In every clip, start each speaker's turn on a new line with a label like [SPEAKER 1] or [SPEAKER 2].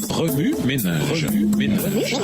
[SPEAKER 1] Remue ménage. Remue ménage.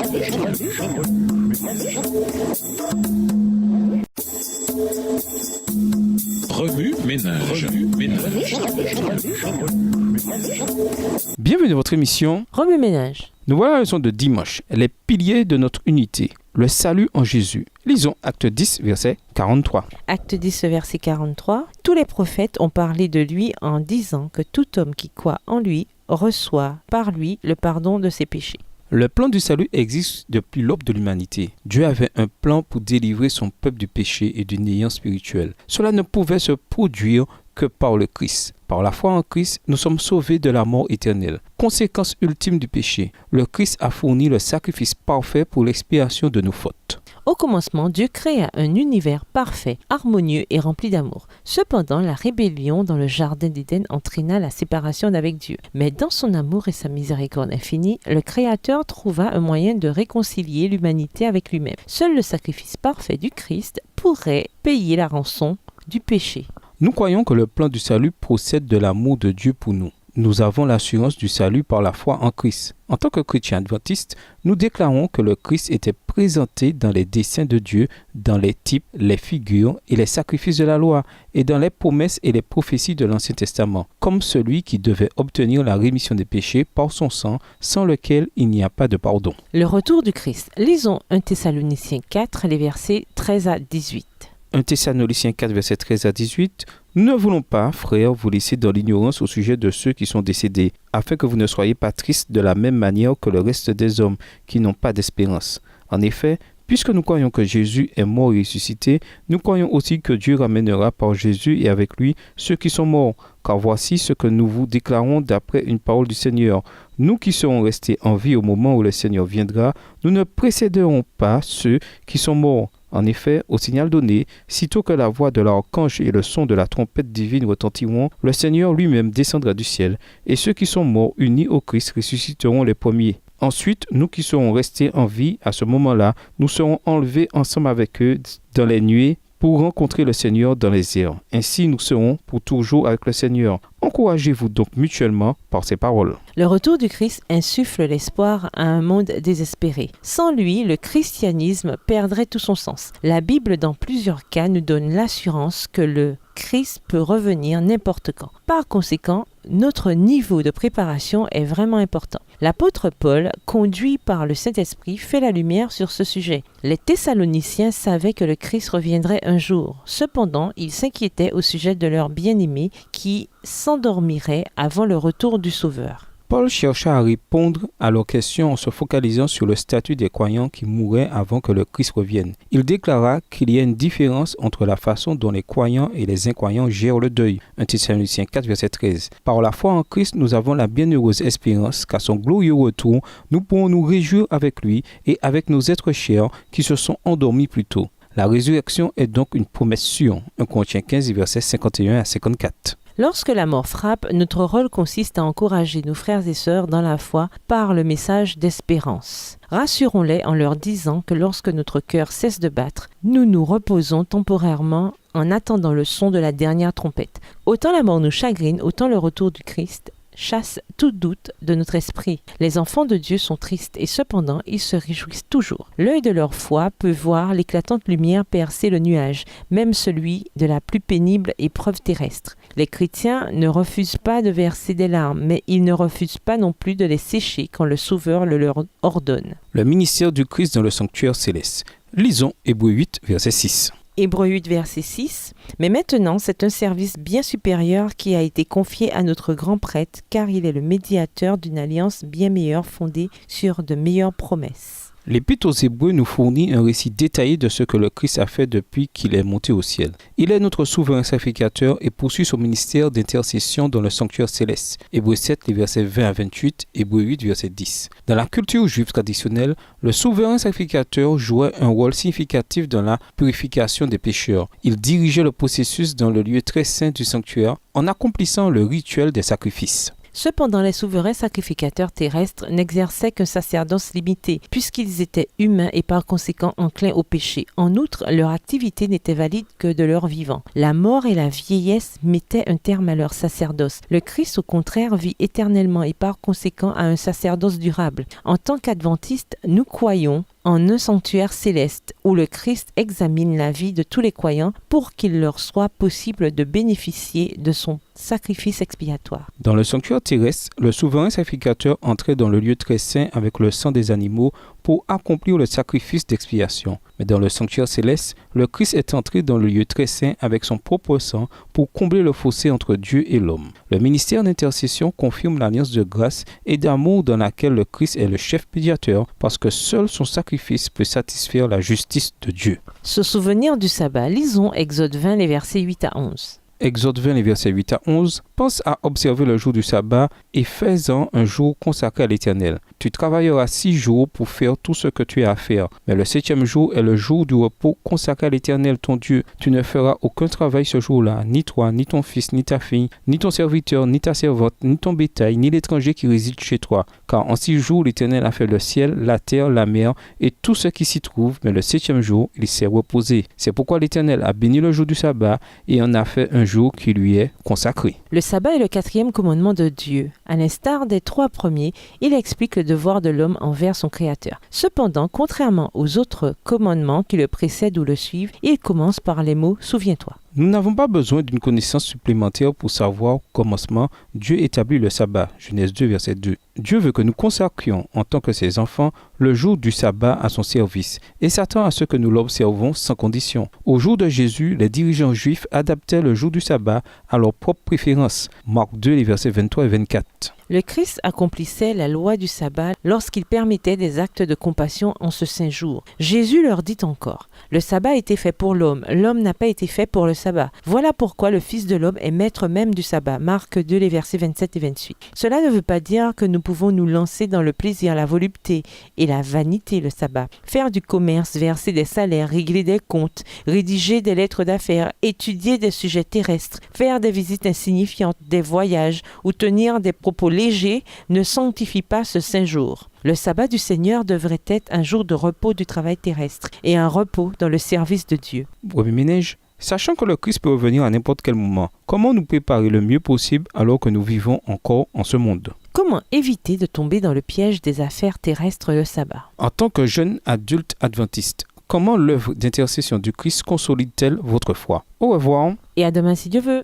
[SPEAKER 2] Bienvenue dans votre émission
[SPEAKER 3] Remue ménage.
[SPEAKER 2] Nous voilà la leçon de dimanche, les piliers de notre unité, le salut en Jésus. Lisons Acte 10, verset 43.
[SPEAKER 3] Acte 10, verset 43. Tous les prophètes ont parlé de lui en disant que tout homme qui croit en lui reçoit par lui le pardon de ses péchés.
[SPEAKER 2] Le plan du salut existe depuis l'aube de l'humanité. Dieu avait un plan pour délivrer son peuple du péché et du néant spirituel. Cela ne pouvait se produire que par le Christ. Par la foi en Christ, nous sommes sauvés de la mort éternelle. Conséquence ultime du péché, le Christ a fourni le sacrifice parfait pour l'expiation de nos fautes.
[SPEAKER 3] Au commencement, Dieu créa un univers parfait, harmonieux et rempli d'amour. Cependant, la rébellion dans le jardin d'Éden entraîna la séparation d'avec Dieu. Mais dans son amour et sa miséricorde infinie, le Créateur trouva un moyen de réconcilier l'humanité avec lui-même. Seul le sacrifice parfait du Christ pourrait payer la rançon du péché.
[SPEAKER 2] Nous croyons que le plan du salut procède de l'amour de Dieu pour nous. Nous avons l'assurance du salut par la foi en Christ. En tant que chrétiens adventistes, nous déclarons que le Christ était présenté dans les desseins de Dieu, dans les types, les figures et les sacrifices de la loi, et dans les promesses et les prophéties de l'Ancien Testament, comme celui qui devait obtenir la rémission des péchés par son sang, sans lequel il n'y a pas de pardon.
[SPEAKER 3] Le retour du Christ. Lisons 1 Thessaloniciens 4, les versets 13 à 18.
[SPEAKER 2] 1 Thessaloniciens 4, versets 13 à 18. Nous ne voulons pas, frères, vous laisser dans l'ignorance au sujet de ceux qui sont décédés, afin que vous ne soyez pas tristes de la même manière que le reste des hommes qui n'ont pas d'espérance. En effet, puisque nous croyons que Jésus est mort et ressuscité, nous croyons aussi que Dieu ramènera par Jésus et avec lui ceux qui sont morts. Car voici ce que nous vous déclarons d'après une parole du Seigneur. Nous qui serons restés en vie au moment où le Seigneur viendra, nous ne précéderons pas ceux qui sont morts. En effet, au signal donné, sitôt que la voix de l'archange et le son de la trompette divine retentiront, le Seigneur lui-même descendra du ciel, et ceux qui sont morts unis au Christ ressusciteront les premiers. Ensuite, nous qui serons restés en vie, à ce moment-là, nous serons enlevés ensemble avec eux dans les nuées pour rencontrer le Seigneur dans les airs. Ainsi, nous serons pour toujours avec le Seigneur. Encouragez-vous donc mutuellement par ces paroles.
[SPEAKER 3] Le retour du Christ insuffle l'espoir à un monde désespéré. Sans lui, le christianisme perdrait tout son sens. La Bible, dans plusieurs cas, nous donne l'assurance que le Christ peut revenir n'importe quand. Par conséquent, notre niveau de préparation est vraiment important. L'apôtre Paul, conduit par le Saint-Esprit, fait la lumière sur ce sujet. Les Thessaloniciens savaient que le Christ reviendrait un jour. Cependant, ils s'inquiétaient au sujet de leur bien-aimé qui s'endormirait avant le retour du Sauveur.
[SPEAKER 2] Paul chercha à répondre à leurs questions en se focalisant sur le statut des croyants qui mouraient avant que le Christ revienne. Il déclara qu'il y a une différence entre la façon dont les croyants et les incroyants gèrent le deuil. 1 Thessaloniciens 4, verset 13. Par la foi en Christ, nous avons la bienheureuse espérance qu'à son glorieux retour, nous pourrons nous réjouir avec lui et avec nos êtres chers qui se sont endormis plus tôt. La résurrection est donc une promesse sûre. 1 Corinthiens 15, versets 51 à 54.
[SPEAKER 3] Lorsque la mort frappe, notre rôle consiste à encourager nos frères et sœurs dans la foi par le message d'espérance. Rassurons-les en leur disant que lorsque notre cœur cesse de battre, nous nous reposons temporairement en attendant le son de la dernière trompette. Autant la mort nous chagrine, autant le retour du Christ chasse tout doute de notre esprit. Les enfants de Dieu sont tristes et cependant ils se réjouissent toujours. L'œil de leur foi peut voir l'éclatante lumière percer le nuage, même celui de la plus pénible épreuve terrestre. Les chrétiens ne refusent pas de verser des larmes, mais ils ne refusent pas non plus de les sécher quand le Sauveur le leur ordonne.
[SPEAKER 2] Le ministère du Christ dans le sanctuaire céleste. Lisons Hébreux 8, verset 6.
[SPEAKER 3] Hébreux 8, verset 6. Mais maintenant, c'est un service bien supérieur qui a été confié à notre grand prêtre, car il est le médiateur d'une alliance bien meilleure fondée sur de meilleures promesses.
[SPEAKER 2] L'Épître aux Hébreux nous fournit un récit détaillé de ce que le Christ a fait depuis qu'il est monté au ciel. Il est notre souverain sacrificateur et poursuit son ministère d'intercession dans le sanctuaire céleste. Hébreux 7, les versets 20 à 28, Hébreux 8, verset 10. Dans la culture juive traditionnelle, le souverain sacrificateur jouait un rôle significatif dans la purification des pécheurs. Il dirigeait le processus dans le lieu très saint du sanctuaire en accomplissant le rituel des sacrifices.
[SPEAKER 3] Cependant, les souverains sacrificateurs terrestres n'exerçaient qu'un sacerdoce limité, puisqu'ils étaient humains et par conséquent enclins au péché. En outre, leur activité n'était valide que de leur vivant. La mort et la vieillesse mettaient un terme à leur sacerdoce. Le Christ, au contraire, vit éternellement et par conséquent a un sacerdoce durable. En tant qu'adventistes, nous croyons en un sanctuaire céleste où le Christ examine la vie de tous les croyants pour qu'il leur soit possible de bénéficier de son sacrifice expiatoire.
[SPEAKER 2] Dans le sanctuaire terrestre, le souverain sacrificateur entrait dans le lieu très saint avec le sang des animaux pour accomplir le sacrifice d'expiation. Mais dans le sanctuaire céleste, le Christ est entré dans le lieu très saint avec son propre sang pour combler le fossé entre Dieu et l'homme. Le ministère d'intercession confirme l'alliance de grâce et d'amour dans laquelle le Christ est le chef médiateur parce que seul son sacrifice peut satisfaire la justice de Dieu.
[SPEAKER 3] Se souvenir du sabbat, lisons Exode 20, les versets 8 à 11.
[SPEAKER 2] Exode 20, les versets 8 à 11, pense à observer le jour du sabbat et fais-en un jour consacré à l'Éternel. Tu travailleras 6 jours pour faire tout ce que tu as à faire. Mais le 7e jour est le jour du repos consacré à l'Éternel ton Dieu. Tu ne feras aucun travail ce jour-là, ni toi, ni ton fils, ni ta fille, ni ton serviteur, ni ta servante, ni ton bétail, ni l'étranger qui réside chez toi. Car en 6 jours, l'Éternel a fait le ciel, la terre, la mer et tout ce qui s'y trouve. Mais le 7e jour, il s'est reposé. C'est pourquoi l'Éternel a béni le jour du sabbat et en a fait un jour qui lui est consacré.
[SPEAKER 3] Le sabbat est le 4e commandement de Dieu. À l'instar des 3 premiers, il explique le devoir de l'homme envers son Créateur. Cependant, contrairement aux autres commandements qui le précèdent ou le suivent, il commence par les mots « Souviens-toi ».
[SPEAKER 2] Nous n'avons pas besoin d'une connaissance supplémentaire pour savoir au commencement Dieu établit le sabbat. Genèse 2, verset 2. Dieu veut que nous consacrions en tant que ses enfants le jour du sabbat à son service et s'attend à ce que nous l'observons sans condition. Au jour de Jésus, les dirigeants juifs adaptaient le jour du sabbat à leur propre préférence. Marc 2, les versets 23 et 24.
[SPEAKER 3] Le Christ accomplissait la loi du sabbat lorsqu'il permettait des actes de compassion en ce saint jour. Jésus leur dit encore, « Le sabbat a été fait pour l'homme n'a pas été fait pour le sabbat. Voilà pourquoi le Fils de l'homme est maître même du sabbat. » Marc 2, les versets 27 et 28. Cela ne veut pas dire que nous pouvons nous lancer dans le plaisir, la volupté et la vanité le sabbat. Faire du commerce, verser des salaires, régler des comptes, rédiger des lettres d'affaires, étudier des sujets terrestres, faire des visites insignifiantes, des voyages ou tenir des propos légers ne sanctifie pas ce saint jour. Le sabbat du Seigneur devrait être un jour de repos du travail terrestre et un repos dans le service de Dieu.
[SPEAKER 2] Premier ménage, sachant que le Christ peut revenir à n'importe quel moment, comment nous préparer le mieux possible alors que nous vivons encore en ce monde?
[SPEAKER 3] Comment éviter de tomber dans le piège des affaires terrestres le sabbat?
[SPEAKER 2] En tant que jeune adulte adventiste, comment l'œuvre d'intercession du Christ consolide-t-elle votre foi? Au revoir.
[SPEAKER 3] Et à demain si Dieu veut.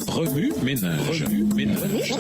[SPEAKER 1] Remue ménage. Remue ménage.